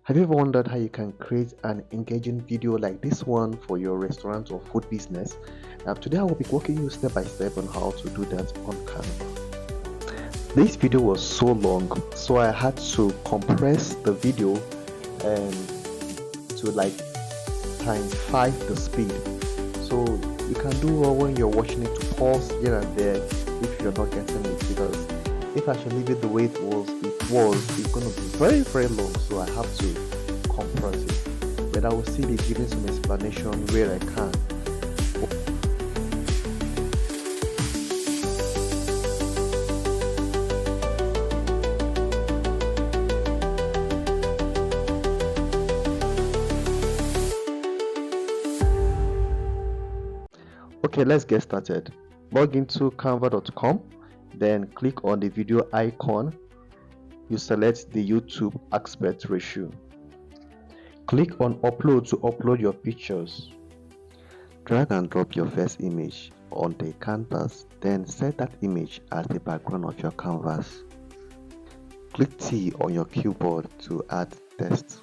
Have you ever wondered how you can create an engaging video like this one for your restaurant or food business? Today I will be walking you step by step on how to do that on Canva. This video was so long, so I had to compress the video and to like times 5 the speed. So you can do well when you're watching it to pause here and there if you're not getting it, because if I should leave it the way it's going to be very, very long, so I have to compress it. But I will still be giving some explanation where I can. Okay, let's get started. Log into canva.com, then click on the video icon. You select the YouTube aspect ratio. Click on upload to upload your pictures. Drag and drop your first image on the canvas, then set that image as the background of your canvas. Click T on your keyboard to add text.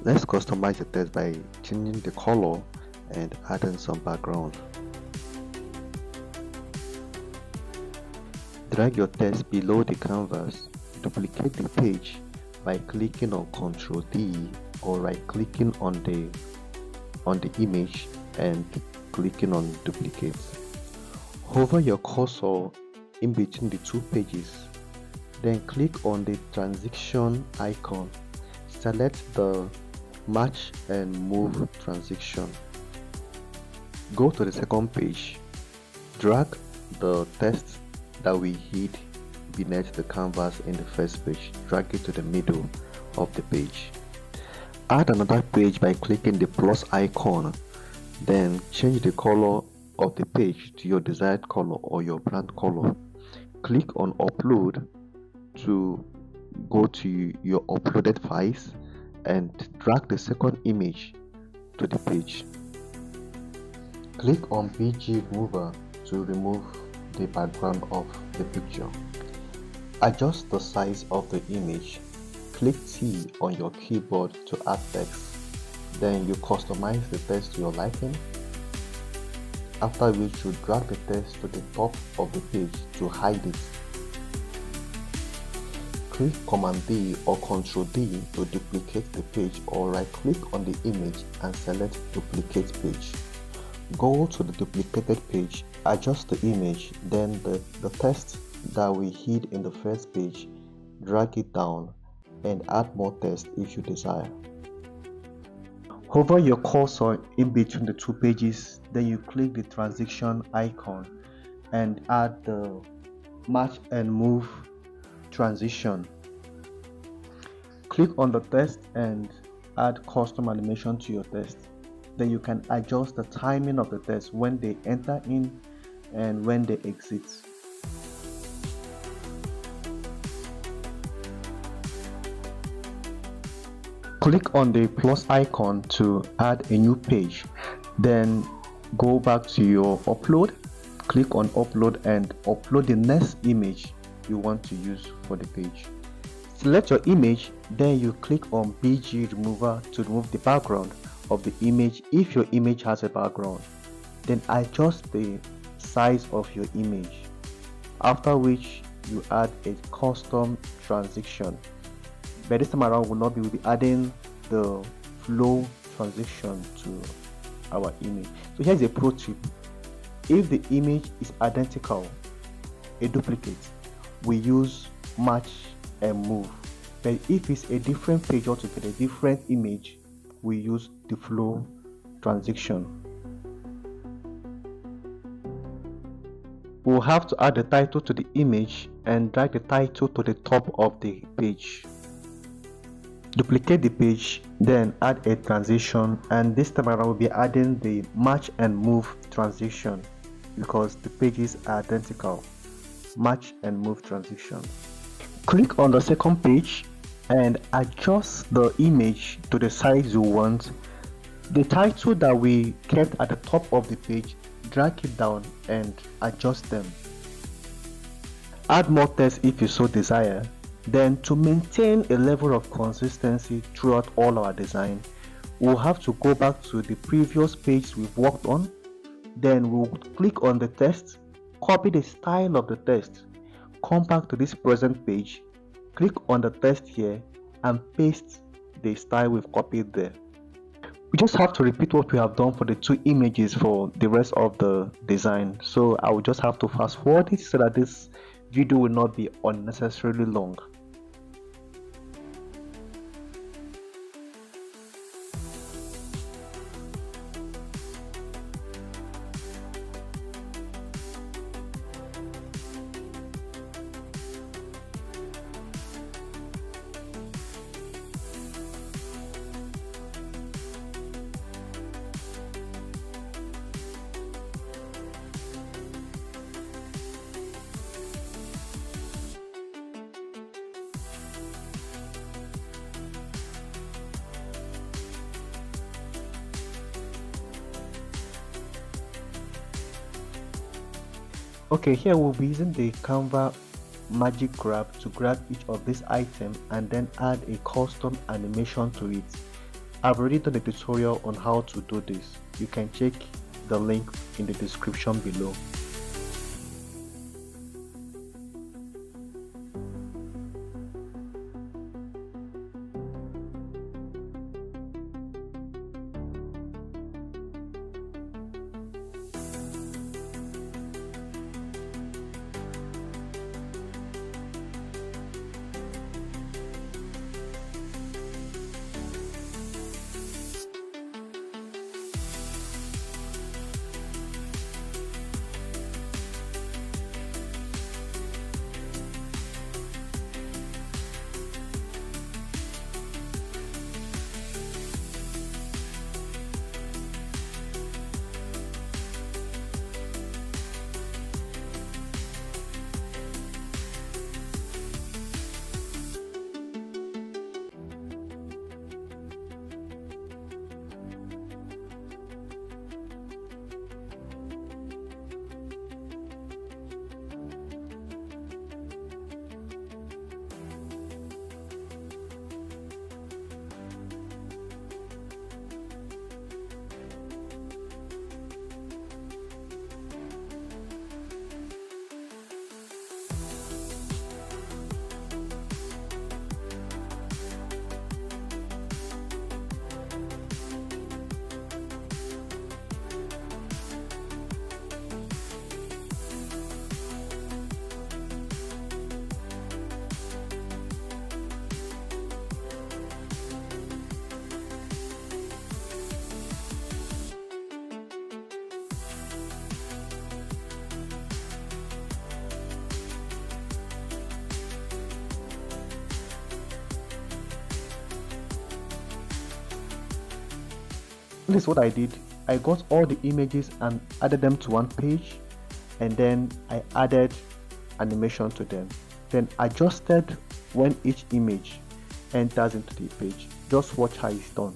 Let's customize the text by changing the color and adding some background. Drag your text below the canvas. Duplicate the page by clicking on Ctrl D or right clicking on the image and clicking on duplicate. Hover your cursor in between the two pages, then click on the transition icon. Select the match and move transition. Go to the second page. Drag the text that we hid beneath the canvas in the first page. Drag it to the middle of the page. Add another page by clicking the plus icon. Then change the color of the page to your desired color or your brand color. Click on upload to go to your uploaded files and drag the second image to the page. Click on BG remover to remove the background of the picture. Adjust the size of the image. Click T on your keyboard to add text. Then you customize the text to your liking. After which you drag the text to the top of the page to hide it. Click Command D or Ctrl D to duplicate the page, or right click on the image and select duplicate page. Go to the duplicated page, adjust the image, then the text that we hid in the first page, drag it down and add more text if you desire. Hover your cursor in between the two pages, then you click the transition icon and add the match and move transition. Click on the text and add custom animation to your text. Then you can adjust the timing of the text when they enter in and when they exit. Click on the plus icon to add a new page. Then go back to your upload. Click on upload and upload the next image you want to use for the page. Select your image, then you click on BG remover to remove the background of the image if your image has a background. Then adjust the size of your image, after which you add a custom transition. But this time around we'll be adding the flow transition to our image. So here's a pro tip. If the image is identical, a duplicate, we use match and move. But if it's a different page altogether, a different image, we use the flow transition. We'll have to add the title to the image and drag the title to the top of the page. Duplicate the page, then add a transition, and this time around we'll be adding the match and move transition because the pages are identical. Match and move transition. Click on the second page and adjust the image to the size you want. The title that we kept at the top of the page, drag it down and adjust them. Add more text if you so desire. Then to maintain a level of consistency throughout all our design, we'll have to go back to the previous page we've worked on. Then we'll click on the text, copy the style of the text, come back to this present page, click on the text here and paste the style we've copied there. We just have to repeat what we have done for the two images for the rest of the design. So I will just have to fast forward it so that this video will not be unnecessarily long. Okay, here we'll be using the Canva magic grab to grab each of these items and then add a custom animation to it. I've already done a tutorial on how to do this. You can check the link in the description below. This is what I did. I got all the images and added them to one page, and then I added animation to them, then adjusted when each image enters into the page. Just watch how it's done.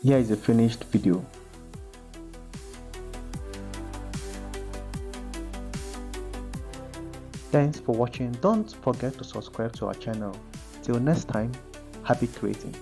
Here is a finished video. Thanks for watching. Don't forget to subscribe to our channel. Till next time, happy creating.